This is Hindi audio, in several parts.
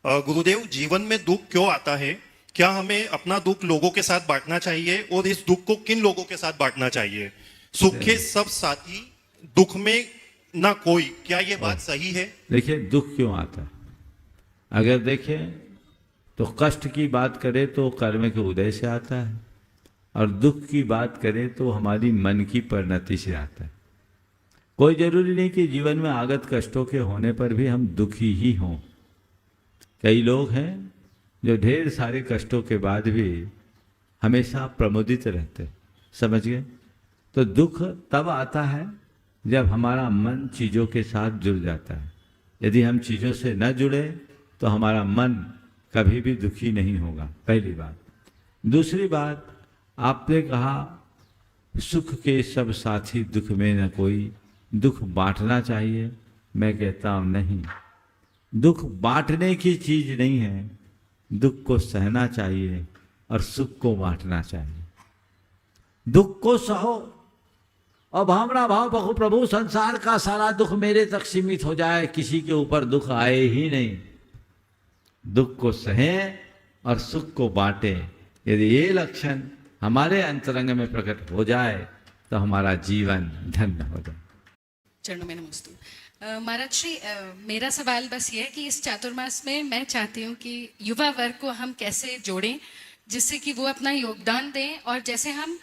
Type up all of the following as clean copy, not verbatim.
गुरुदेव, जीवन में दुख क्यों आता है? क्या हमें अपना दुख लोगों के साथ बांटना चाहिए और इस दुख को किन लोगों के साथ बांटना चाहिए? सुख के सब साथी, दुख में ना कोई, क्या ये बात सही है? देखिए, दुख क्यों आता है? अगर देखें तो कष्ट की बात करें तो कर्म के उदय से आता है, और दुख की बात करें तो हमारी मन की परिणति से आता है। कोई जरूरी नहीं कि जीवन में आगत कष्टों के होने पर भी हम दुखी ही हों। कई लोग हैं जो ढेर सारे कष्टों के बाद भी हमेशा प्रमोदित रहते, समझ गए? तो दुख तब आता है जब हमारा मन चीज़ों के साथ जुड़ जाता है। यदि हम चीज़ों से न जुड़े तो हमारा मन कभी भी दुखी नहीं होगा, पहली बात। दूसरी बात, आपने कहा सुख के सब साथी, दुख में न कोई, दुख बांटना चाहिए। मैं कहता हूँ नहीं, दुख बांटने की चीज नहीं है। दुख को सहना चाहिए और सुख को बांटना चाहिए। दुख को सहो और भावना भाव बहु प्रभु, संसार का सारा दुख मेरे तक सीमित हो जाए, किसी के ऊपर दुख आए ही नहीं। दुख को सहें और सुख को बांटें। यदि ये लक्षण हमारे अंतरंग में प्रकट हो जाए तो हमारा जीवन धन्य हो जाए। चरणों में नमस्तु। महाराज श्री, मेरा सवाल बस ये है कि इस चातुर्मास में मैं चाहती हूँ कि युवा वर्ग को हम कैसे जोड़ें जिससे कि वो अपना योगदान दें, और जैसे हम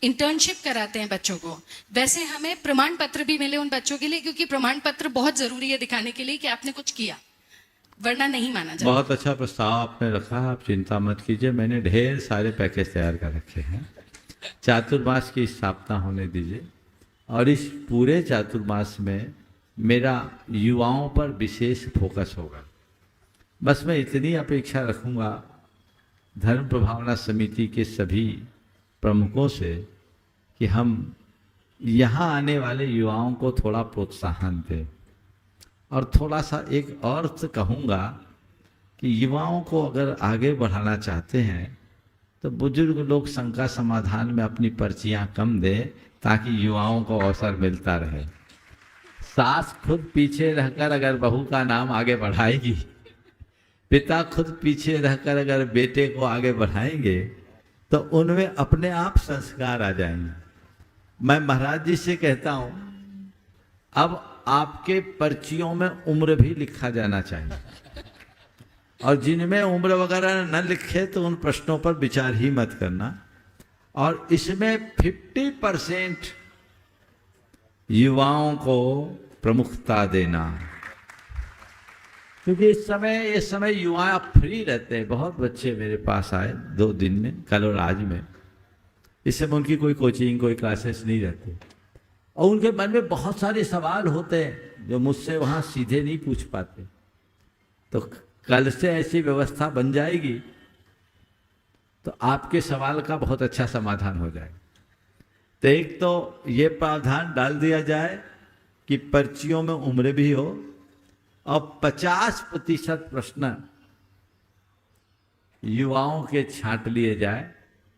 इंटर्नशिप कराते हैं बच्चों को, वैसे हमें प्रमाण पत्र भी मिले उन बच्चों के लिए, क्योंकि प्रमाण पत्र बहुत जरूरी है दिखाने के लिए कि आपने कुछ किया, वरना नहीं माना जाता। बहुत अच्छा प्रस्ताव आपने रखा है, आप चिंता मत कीजिए। मैंने ढेर सारे पैकेज तैयार कर रखे हैं। चातुर्मास की स्थापना होने दीजिए, और इस पूरे चातुर्मास में मेरा युवाओं पर विशेष फोकस होगा। बस मैं इतनी अपेक्षा रखूंगा धर्म प्रभावना समिति के सभी प्रमुखों से कि हम यहाँ आने वाले युवाओं को थोड़ा प्रोत्साहन दें। और थोड़ा सा एक और कहूँगा कि युवाओं को अगर आगे बढ़ाना चाहते हैं तो बुजुर्ग लोग शंका समाधान में अपनी पर्चियाँ कम दें, ताकि युवाओं को अवसर मिलता रहे। सास खुद पीछे रहकर अगर बहू का नाम आगे बढ़ाएगी, पिता खुद पीछे रहकर अगर बेटे को आगे बढ़ाएंगे, तो उनमें अपने आप संस्कार आ जाएंगे। मैं महाराज जी से कहता हूं, अब आपके पर्चियों में उम्र भी लिखा जाना चाहिए, और जिनमें उम्र वगैरह न लिखे तो उन प्रश्नों पर विचार ही मत करना। और इसमें 50% युवाओं को प्रमुखता देना, क्योंकि इस समय युवा फ्री रहते हैं। बहुत बच्चे मेरे पास आए 2 दिन में, कल और आज में। इस समय उनकी कोई कोचिंग, कोई क्लासेस नहीं रहती, और उनके मन में बहुत सारे सवाल होते हैं जो मुझसे वहाँ सीधे नहीं पूछ पाते। तो कल से ऐसी व्यवस्था बन जाएगी तो आपके सवाल का बहुत अच्छा समाधान हो जाएगा। तो एक तो ये प्रावधान डाल दिया जाए कि पर्चियों में उम्र भी हो, और 50% प्रश्न युवाओं के छांट लिए जाए,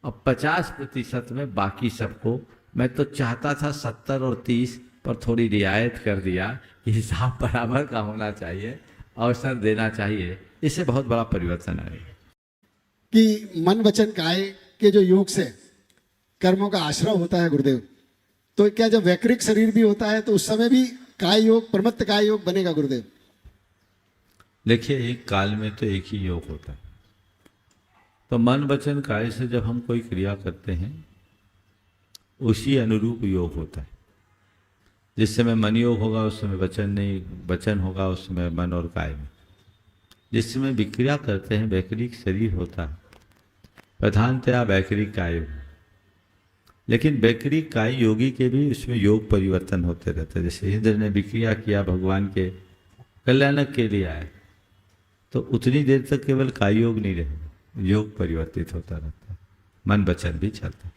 और 50% में बाकी सबको। मैं तो चाहता था 70 और 30, पर थोड़ी रियायत कर दिया कि हिसाब बराबर का होना चाहिए, अवसर देना चाहिए। इससे बहुत बड़ा परिवर्तन आएगा। कि मन वचन काया के जो योग से कर्मों का आश्रय होता है गुरुदेव, तो क्या जब वैकृक शरीर भी होता है तो उस समय भी काय योग, प्रमत्त काय योग बनेगा गुरुदेव? देखिए, एक काल में तो एक ही योग होता है। तो मन वचन काय से जब हम कोई क्रिया करते हैं, उसी अनुरूप योग होता है। जिस समय मन योग होगा उस समय वचन नहीं, वचन होगा उस समय मन और काय में। जिस समय विक्रिया करते हैं वैकृक शरीर होता है, प्रधानतया वैकृक काय योग। लेकिन वैकृक काय योगी के भी उसमें योग परिवर्तन होते रहते हैं। जैसे इंद्र ने विक्रिया किया, भगवान के कल्याणक के लिए आए, तो उतनी देर तक केवल काय योग नहीं रहेगा, योग परिवर्तित होता रहता है, मन वचन भी चलता है।